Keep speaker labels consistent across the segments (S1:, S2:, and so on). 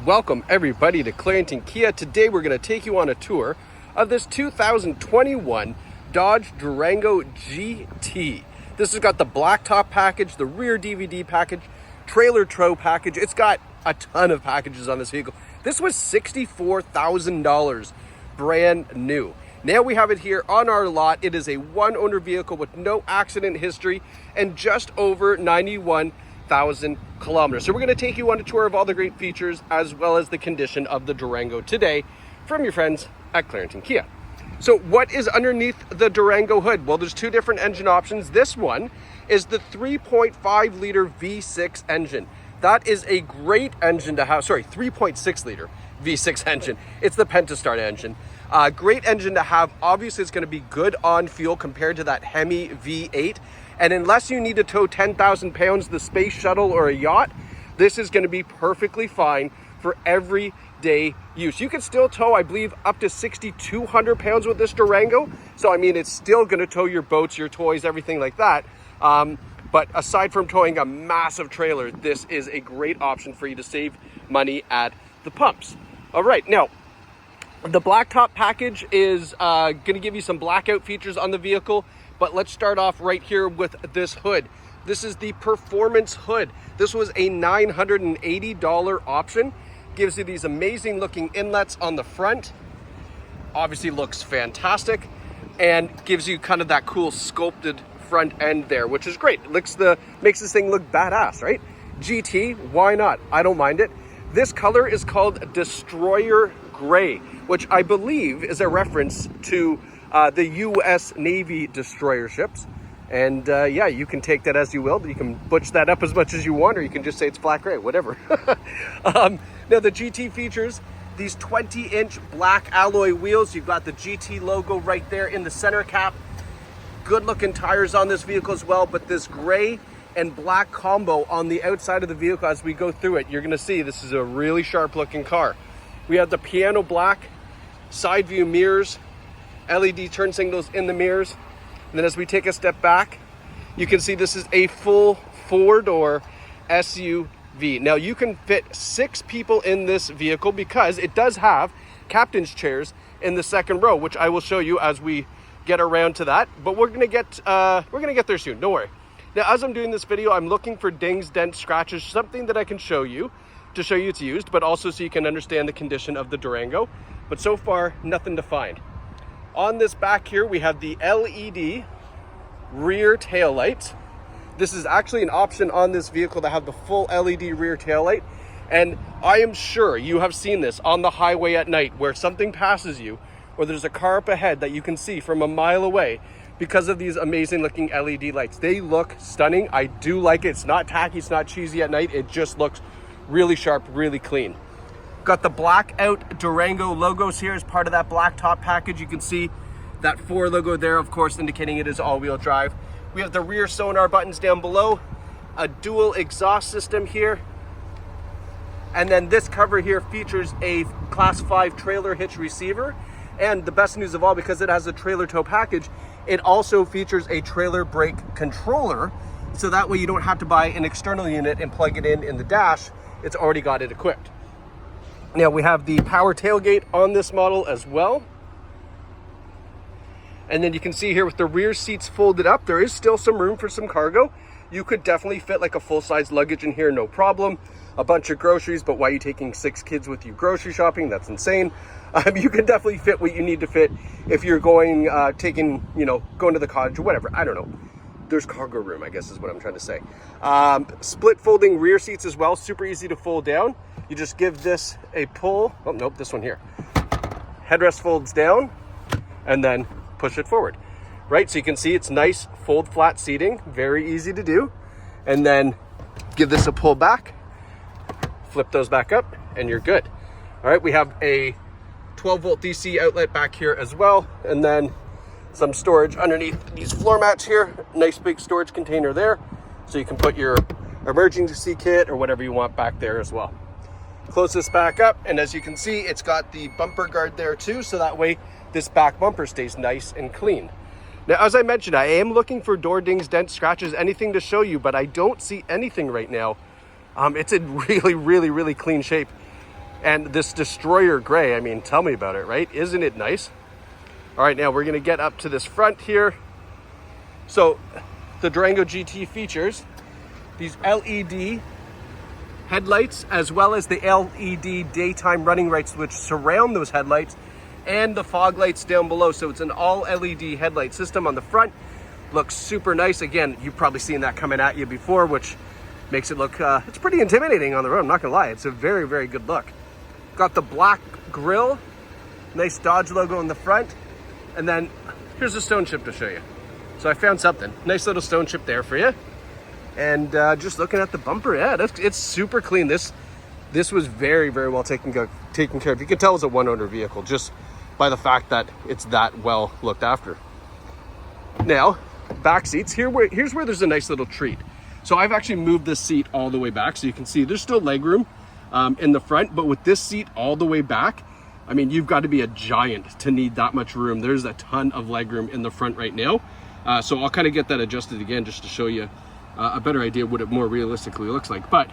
S1: Welcome everybody to Clarington Kia. Today we're going to take you on a tour of this 2021 Dodge Durango GT. This has got the Blacktop package, the rear DVD package, trailer tow package. It's got a ton of packages on this vehicle. This was $64,000 brand new. Now we have it here on our lot. It is a one owner vehicle with no accident history and just over 91,000 kilometers. So we're going to take you on a tour of all the great features as well as the condition of the Durango today from your friends at Clarington Kia. So what is underneath the Durango hood? Well, there's two different engine options. This one is the 3.5 liter V6 engine. That is a great engine to have. Sorry, 3.6 liter V6 engine. It's the Pentastart engine. Great engine to have. Obviously, it's going to be good on fuel compared to that Hemi V8. And unless you need to tow 10,000 pounds, the space shuttle or a yacht, this is going to be perfectly fine for everyday use. You can still tow, I believe, up to 6,200 pounds with this Durango. So, I mean, it's still going to tow your boats, your toys, everything like that. But aside from towing a massive trailer, this is a great option for you to save money at the pumps. All right, now, the Blacktop package is going to give you some blackout features on the vehicle. But let's start off right here with this hood. This is the Performance hood. This was a $980 option. Gives you these amazing looking inlets on the front. Obviously looks fantastic. And gives you kind of that cool sculpted front end there, which is great. It makes this thing look badass, right? GT, why not? I don't mind it. This color is called Destroyer Gray, which I believe is a reference to the U.S. Navy destroyer ships. And yeah, you can take that as you will. You can butch that up as much as you want, or you can just say it's black gray, whatever. Now the GT features these 20-inch black alloy wheels. You've got the GT logo right there in the center cap. Good looking tires on this vehicle as well, but this gray and black combo on the outside of the vehicle, as we go through it, you're gonna see this is a really sharp looking car. We have the piano black side view mirrors, LED turn signals in the mirrors. And then as we take a step back, you can see this is a full four-door SUV. Now you can fit 6 people in this vehicle because it does have captain's chairs in the second row, which I will show you as we get around to that. But we're gonna get there soon, don't worry. Now, as I'm doing this video, I'm looking for dings, dents, scratches, something that I can show you to show you it's used, but also so you can understand the condition of the Durango. But so far, nothing to find. On this back here, we have the LED rear tail lights. This is actually an option on this vehicle to have the full LED rear tail light. And I am sure you have seen this on the highway at night where something passes you or there's a car up ahead that you can see from a mile away because of these amazing looking LED lights. They look stunning. I do like it. It's not tacky, it's not cheesy at night. It just looks really sharp, really clean. Got the blackout Durango logos here as part of that Blacktop package. You can see that 4 logo there, of course, indicating it is all-wheel drive. We have the rear sonar buttons down below, a dual exhaust system here, and then this cover here features a Class 5 trailer hitch receiver. And the best news of all, because it has a trailer tow package, it also features a trailer brake controller, so that way you don't have to buy an external unit and plug it in the dash. It's already got it equipped. Now we have the power tailgate on this model as well. And then you can see here with the rear seats folded up, there is still some room for some cargo. You could definitely fit like a full-size luggage in here, no problem. A bunch of groceries, but why are you taking 6 kids with you grocery shopping? That's insane. You can definitely fit what you need to fit if you're going, going to the cottage or whatever. I don't know. There's cargo room, I guess is what I'm trying to say. Split folding rear seats as well, super easy to fold down. You just give this a pull. Oh, nope, this one here. Headrest folds down and then push it forward, right? So you can see it's nice fold flat seating, very easy to do. And then give this a pull back, flip those back up, and you're good. All right, we have a 12-volt DC outlet back here as well. And then some storage underneath these floor mats here. Nice big storage container there. So you can put your emergency kit or whatever you want back there as well. Close this back up, and as you can see, it's got the bumper guard there too, so that way this back bumper stays nice and clean. Now, as I mentioned, I am looking for door dings, dents, scratches, anything to show you, but I don't see anything right now. It's in really, really, really clean shape. And this Destroyer gray, I mean, tell me about it, right? Isn't it nice? All right, now we're gonna get up to this front here. So the Durango GT features these LED headlights, as well as the LED daytime running lights which surround those headlights, and the fog lights down below. So it's an all LED headlight system on the front. Looks super nice. Again, you've probably seen that coming at you before, which makes it look, it's pretty intimidating on the road, I'm not gonna lie. It's a very, very good look. Got the black grille, nice Dodge logo in the front, and then here's the stone chip to show you. So I found something, nice little stone chip there for you. And just looking at the bumper, yeah, it's super clean. This was very, very well taken care of. You can tell it's a one-owner vehicle just by the fact that it's that well looked after. Now, back seats, here's where there's a nice little treat. So I've actually moved this seat all the way back, so you can see there's still leg room in the front, but with this seat all the way back, I mean, you've got to be a giant to need that much room. There's a ton of leg room in the front right now. So I'll kind of get that adjusted again just to show you a better idea what it more realistically looks like. But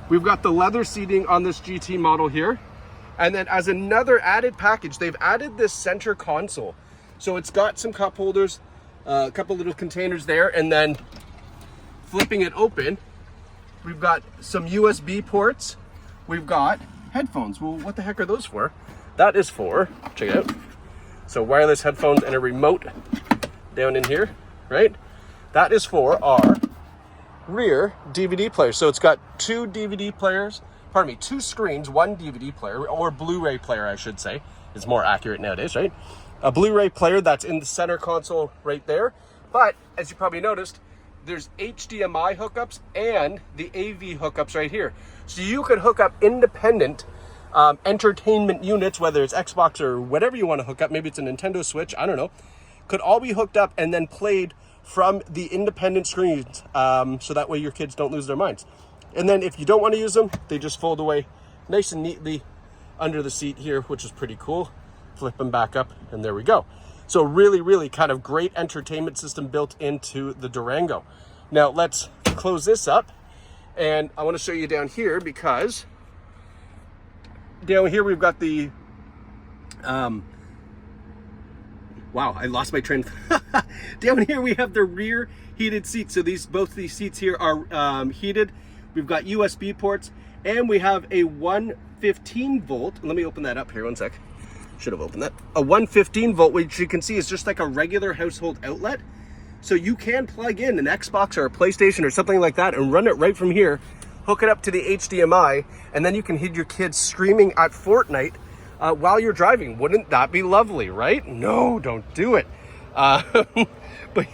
S1: we've got the leather seating on this GT model here. And then as another added package, they've added this center console. So it's got some cup holders, a couple little containers there, and then flipping it open, we've got some USB ports. We've got headphones. Well, what the heck are those for? That is for, check it out. So wireless headphones and a remote down in here, right? That is for our rear DVD player. So it's got two DVD players, pardon me, two screens, one DVD player, or Blu-ray player, I should say, is more accurate nowadays, right? A Blu-ray player that's in the center console right there. But as you probably noticed, there's HDMI hookups and the AV hookups right here. So you could hook up independent entertainment units, whether it's Xbox or whatever you want to hook up. Maybe it's a Nintendo Switch, I don't know. Could all be hooked up and then played from the independent screens, so that way your kids don't lose their minds. And then if you don't want to use them, they just fold away nice and neatly under the seat here, which is pretty cool. Flip them back up, and there we go. So really, really kind of great entertainment system built into the Durango. Now let's close this up, and I want to show you down here, because down here we've got the wow, I lost my train. Down here we have the rear heated seats. So both these seats here are heated. We've got USB ports, and we have a 115 volt. Let me open that up here, one sec. Should have opened that. A 115 volt, which you can see is just like a regular household outlet. So you can plug in an Xbox or a PlayStation or something like that and run it right from here, hook it up to the HDMI, and then you can hear your kids screaming at Fortnite while you're driving. Wouldn't that be lovely, right? No, don't do it. But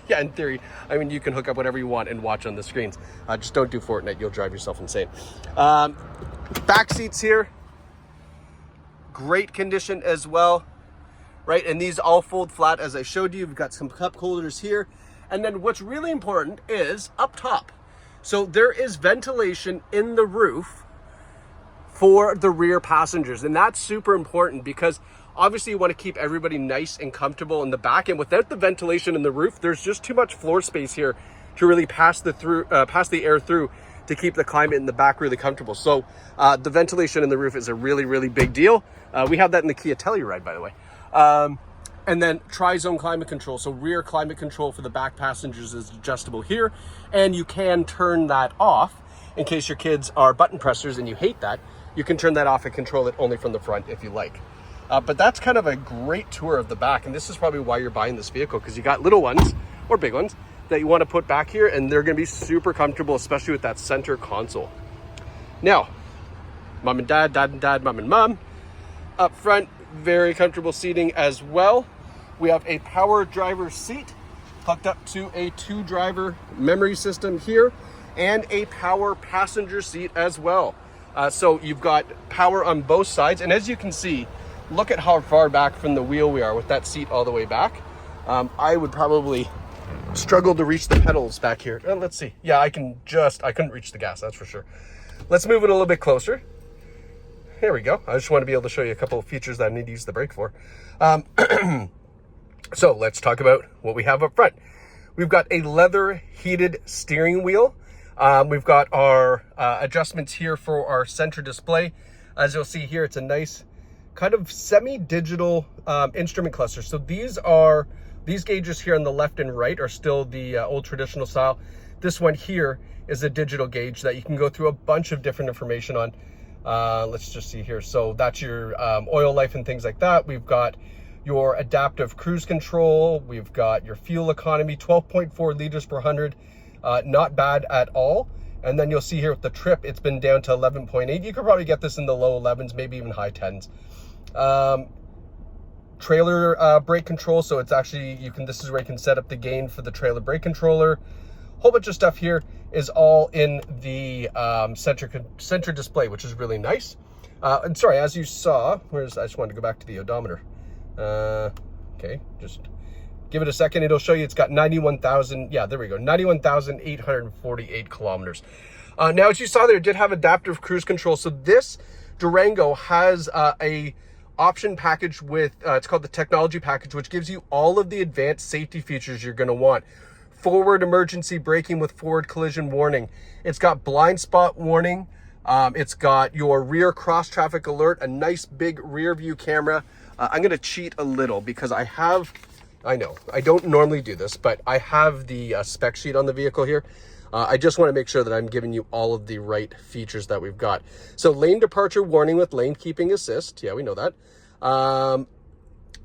S1: yeah, in theory, I mean, you can hook up whatever you want and watch on the screens. Just don't do Fortnite. You'll drive yourself insane. Back seats here, great condition as well, right? And these all fold flat, as I showed you. We've got some cup holders here. And then what's really important is up top. So there is ventilation in the roof for the rear passengers. And that's super important, because obviously you want to keep everybody nice and comfortable in the back. And without the ventilation in the roof, there's just too much floor space here to really pass the air through to keep the climate in the back really comfortable. So the ventilation in the roof is a really, really big deal. We have that in the Kia Telluride, by the way. And then tri-zone climate control. So rear climate control for the back passengers is adjustable here. And you can turn that off in case your kids are button pressers and you hate that. You can turn that off and control it only from the front if you like. But that's kind of a great tour of the back. And this is probably why you're buying this vehicle, because you got little ones or big ones that you want to put back here, and they're going to be super comfortable, especially with that center console. Now, mom and dad, dad and dad, mom and mom. Up front, very comfortable seating as well. We have a power driver seat hooked up to a 2-driver memory system here, and a power passenger seat as well. So you've got power on both sides. And as you can see, look at how far back from the wheel we are with that seat all the way back. I would probably struggle to reach the pedals back here. Let's see. Yeah, I couldn't reach the gas, that's for sure. Let's move it a little bit closer. There we go. I just want to be able to show you a couple of features that I need to use the brake for. So let's talk about what we have up front. We've got a leather heated steering wheel. We've got our adjustments here for our center display. As you'll see here, it's a nice kind of semi-digital instrument cluster. So these gauges here on the left and right are still the old traditional style. This one here is a digital gauge that you can go through a bunch of different information on. Let's just see here. So that's your oil life and things like that. We've got your adaptive cruise control. We've got your fuel economy, 12.4 liters per 100. Not bad at all. And then you'll see here with the trip, it's been down to 11.8. You could probably get this in the low 11s, maybe even high 10s. Trailer brake control. So it's actually, this is where you can set up the gain for the trailer brake controller. Whole bunch of stuff here is all in the center display, which is really nice. And sorry, as you saw, I just wanted to go back to the odometer. Okay, just give it a second. It'll show you it's got 91,000. Yeah, there we go. 91,848 kilometers. Now, as you saw there, it did have adaptive cruise control. So this Durango has a option package with, it's called the technology package, which gives you all of the advanced safety features you're going to want. Forward emergency braking with forward collision warning. It's got blind spot warning. It's got your rear cross traffic alert, a nice big rear view camera. I'm going to cheat a little because I know, I don't normally do this, but I have the spec sheet on the vehicle here. I just want to make sure that I'm giving you all of the right features that we've got. So lane departure warning with lane keeping assist. Yeah, we know that.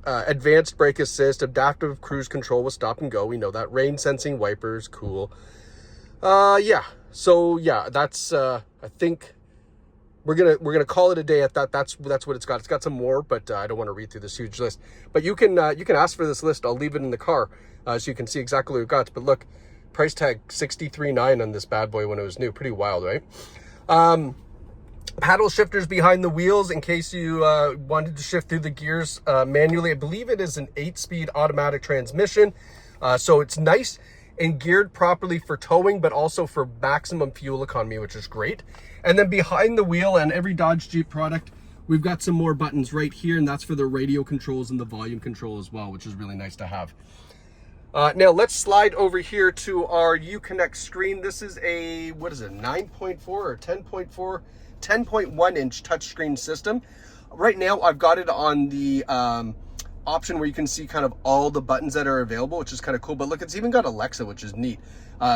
S1: Advanced brake assist, adaptive cruise control with stop and go. We know that. Rain sensing wipers, cool. Yeah. So yeah, that's I think we're gonna call it a day at that. That's what it's got. It's got some more, but I don't want to read through this huge list. But you can ask for this list. I'll leave it in the car so you can see exactly what we've got. But look, price tag $63,900 on this bad boy when it was new. Pretty wild, right? Paddle shifters behind the wheels in case you wanted to shift through the gears manually. I believe it is an 8-speed automatic transmission. So it's nice and geared properly for towing, but also for maximum fuel economy, which is great. And then behind the wheel and every Dodge Jeep product, we've got some more buttons right here, and that's for the radio controls and the volume control as well, which is really nice to have. Now let's slide over here to our Uconnect screen. This is a, what is it, 9.4 or 10.4? 10.1 inch touchscreen system. Right now I've got it on the option where you can see kind of all the buttons that are available, which is kind of cool. But look, it's even got Alexa, which is neat.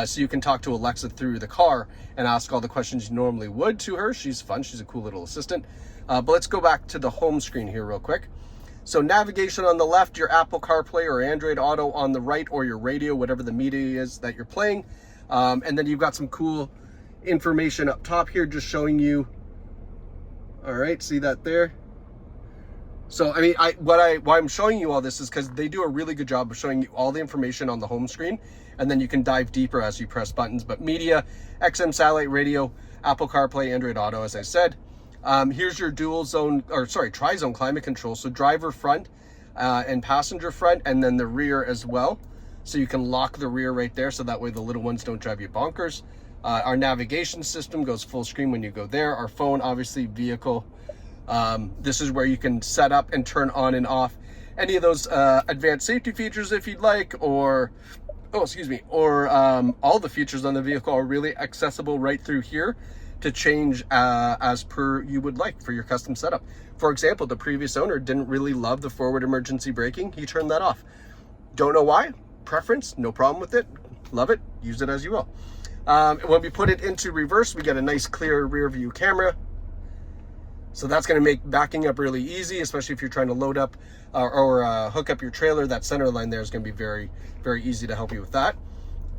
S1: So you can talk to Alexa through the car and ask all the questions you normally would to her. She's fun. She's a cool little assistant. But let's go back to the home screen here real quick. So navigation on the left, your Apple CarPlay or Android Auto on the right, or your radio, whatever the media is that you're playing. And then you've got some cool information up top here just showing you. All right, see that there? So I mean, why I'm showing you all this is because they do a really good job of showing you all the information on the home screen, and then you can dive deeper as you press buttons. But media, XM satellite radio, Apple CarPlay, Android Auto, as I said. Here's your tri-zone climate control. So driver front and passenger front, and then the rear as well. So you can lock the rear right there, so that way the little ones don't drive you bonkers. Our navigation system goes full screen when you go there. Our phone, obviously, vehicle. This is where you can set up and turn on and off any of those advanced safety features if you'd like, or all the features on the vehicle are really accessible right through here to change as per you would like for your custom setup. For example, the previous owner didn't really love the forward emergency braking. He turned that off. Don't know why. Preference, no problem with it. Love it. Use it as you will. When we put it into reverse, we get a nice clear rear view camera. So that's going to make backing up really easy, especially if you're trying to load up or hook up your trailer. That center line there is going to be very, very easy to help you with that.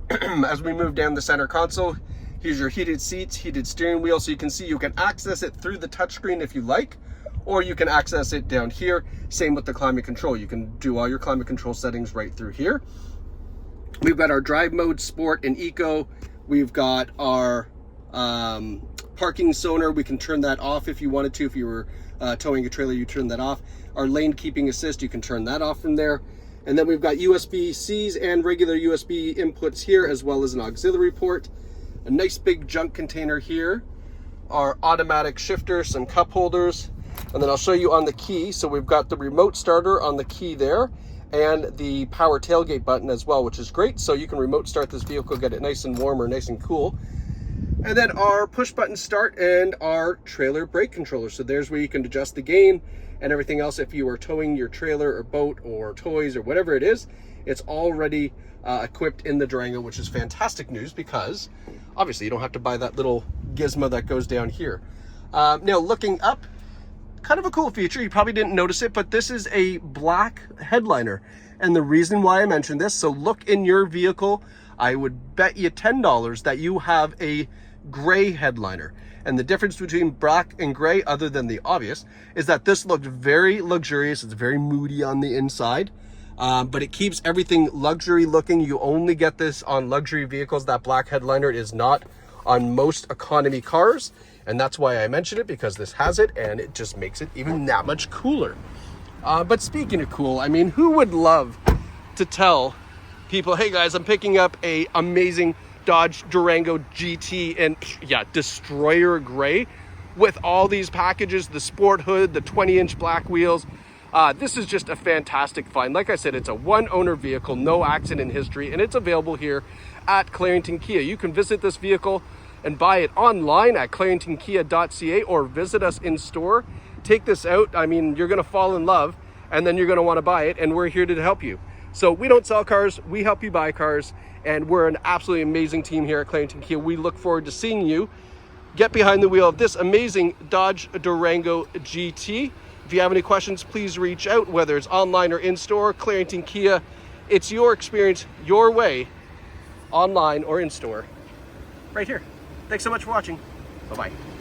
S1: As we move down the center console, here's your heated seats, heated steering wheel. So you can see you can access it through the touchscreen if you like, or you can access it down here. Same with the climate control. You can do all your climate control settings right through here. We've got our drive mode, sport, and eco. We've got our parking sonar. We can turn that off if you wanted to. If you were towing a trailer, you turn that off. Our lane keeping assist, you can turn that off from there. And then we've got USB-Cs and regular USB inputs here, as well as an auxiliary port. A nice big junk container here. Our automatic shifter, some cup holders. And then I'll show you on the key. So we've got the remote starter on the key there, and the power tailgate button as well, which is great. So you can remote start this vehicle, get it nice and warm or nice and cool. And then our push button start and our trailer brake controller. So there's where you can adjust the gain and everything else. If you are towing your trailer or boat or toys or whatever it is, it's already equipped in the Durango, which is fantastic news because obviously you don't have to buy that little gizmo that goes down here. Now looking up, kind of a cool feature. You probably didn't notice it, but this is a black headliner. And the reason why I mentioned this, so look in your vehicle, I would bet you $10 that you have a gray headliner. And the difference between black and gray, other than the obvious, is that this looks very luxurious. It's very moody on the inside, but it keeps everything luxury looking. You only get this on luxury vehicles. That black headliner is not on most economy cars. And that's why I mentioned it, because this has it and it just makes it even that much cooler. But speaking of cool, I mean, who would love to tell people, hey guys, I'm picking up a amazing Dodge Durango GT and yeah, Destroyer Gray with all these packages, the sport hood, the 20-inch black wheels. This is just a fantastic find. Like I said, it's a one-owner vehicle, no accident history, and it's available here at Clarington Kia. You can visit this vehicle and buy it online at claringtonkia.ca or visit us in store. Take this out. I mean, you're going to fall in love and then you're going to want to buy it, and we're here to help you. So we don't sell cars, we help you buy cars, and we're an absolutely amazing team here at Clarington Kia. We look forward to seeing you get behind the wheel of this amazing Dodge Durango GT. If you have any questions, please reach out, whether it's online or in store. Clarington Kia, it's your experience, your way, online or in store, right here. Thanks so much for watching. Bye-bye.